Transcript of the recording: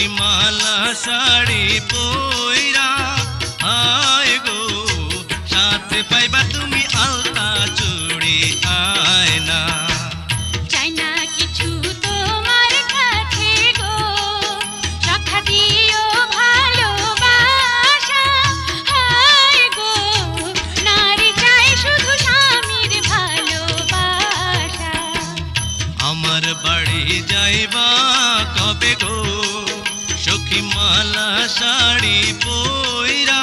সখী মালা শাড়ি পইরা আয় গো সাথে পাইবা তুমি আলতা চুড়ি আয় না চাই না কিছু তোমার কাছে গো রাখা দিও ভালোবাসা হায় গো নারী চাই শুধু স্বামীর ভালোবাসা আমার বাড়ি যাইবা কবে গো সখী মালা শাড়ি পইরা